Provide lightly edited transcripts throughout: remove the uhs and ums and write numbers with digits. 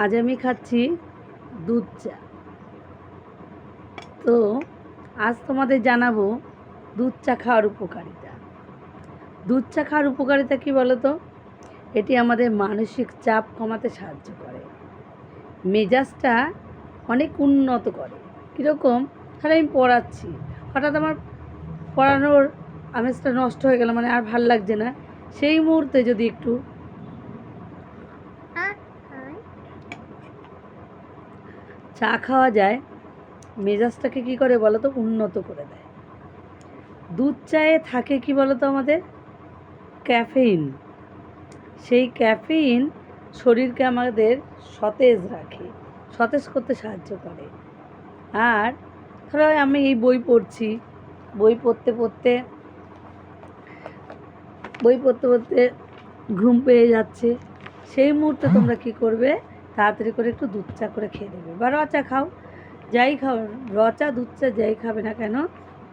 আজ আমি খাচ্ছি দুধ চা। তো আজ তোমাদের জানাবো দুধ চা খাওয়ার উপকারিতা। দুধ চা খাওয়ার উপকারিতা কী বলো তো? এটি আমাদের মানসিক চাপ কমাতে সাহায্য করে, মেজাজটা অনেক উন্নত করে। কীরকম? তাহলে আমি পড়াচ্ছি, হঠাৎ আমার পড়ানোর আমেজটা নষ্ট হয়ে গেল, মানে আর ভাল লাগছে না। সেই মুহূর্তে যদি একটু চা খাওয়া যায়, মেজাজটাকে কী করে বলো তো? উন্নত করে দেয়। দুধ চায়ে থাকে কি বলো তো আমাদের? ক্যাফেইন। সেই ক্যাফেইন শরীরকে আমাদের সতেজ রাখে, সতেজ করতে সাহায্য করে। আর ধরো আমি এই বই পড়ছি, বই পড়তে পড়তে ঘুম পেয়ে যাচ্ছে, সেই মুহূর্তে তোমরা কি করবে? তাড়াতাড়ি করে একটু দুধ চা করে খেয়ে নেবে, বা র চা খাও, যাই খাও, র চা দুধ চা যাই খাবে না কেন,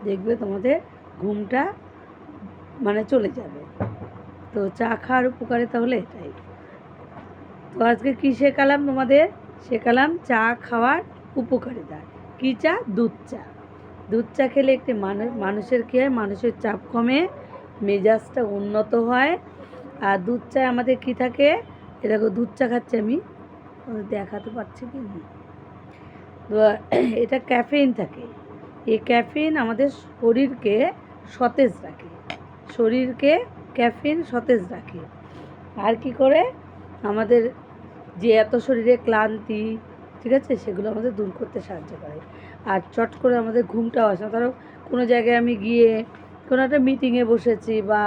দেখবে তোমাদের ঘুমটা চলে যাবে। তো চা খাওয়ার উপকারিতা হলে এটাই। তো আজকে কী শেখালাম তোমাদের? শেখালাম চা খাওয়ার উপকারিতা। কী চা? দুধ চা। দুধ চা খেলে একটি মানুষের কী হয়? মানুষের চাপ কমে, মেজাজটা উন্নত হয়। আর দুধ চায় আমাদের কী থাকে? এরকম দুধ চা খাচ্ছি আমি, দেখাতে পারছি কি? তো এটা ক্যাফেইন থাকে। এই ক্যাফেইন আমাদের শরীরকে সতেজ রাখে, শরীরকে ক্যাফেইন সতেজ রাখে। আর কি করে? আমাদের যে এত শরীরে ক্লান্তি, ঠিক আছে, সেগুলো আমাদের দূর করতে সাহায্য করে। আর চট করে আমাদের ঘুমটাও আসে না। ধরো কোনো জায়গায় আমি গিয়ে কোনো একটা মিটিংয়ে বসেছি, বা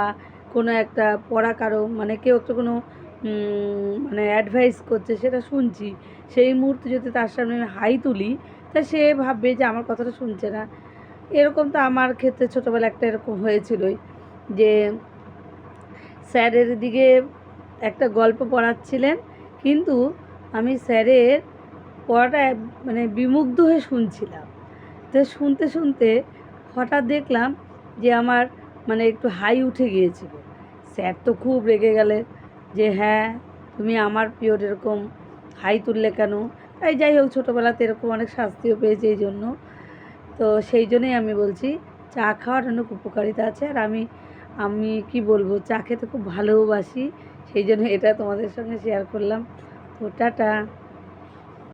কোনো একটা পড়া কারো কেউ একটা কোনো অ্যাডভাইস করছে, সেটা শুনছি, সেই মুহূর্তে যদি তার সামনে আমি হাই তুলি, তা সে ভাববে যে আমার কথাটা শুনছে না। এরকম তো আমার ক্ষেত্রে ছোটোবেলা একটা এরকম হয়েছিলই, যে স্যারের দিকে একটা গল্প পড়াচ্ছিলেন, কিন্তু আমি স্যারের পড়াটা বিমুগ্ধ হয়ে শুনছিলাম। তো শুনতে শুনতে হঠাৎ দেখলাম যে আমার একটু হাই উঠে গিয়েছিল। স্যার তো খুব রেগে গেলেন যে, হ্যাঁ তুমি আমার পিরিয়ড এরকম হাই তুললে কেন? তাই যাই হোক, ছোটোবেলাতে এরকম অনেক শাস্তিও পেয়েছি এই জন্য। তো সেই জন্যই আমি বলছি চা খাওয়ার অনেক উপকারিতা আছে। আর আমি কি বলবো, চা খেতে খুব ভালোবাসি, সেই জন্য এটা তোমাদের সঙ্গে শেয়ার করলাম। তো টাটা।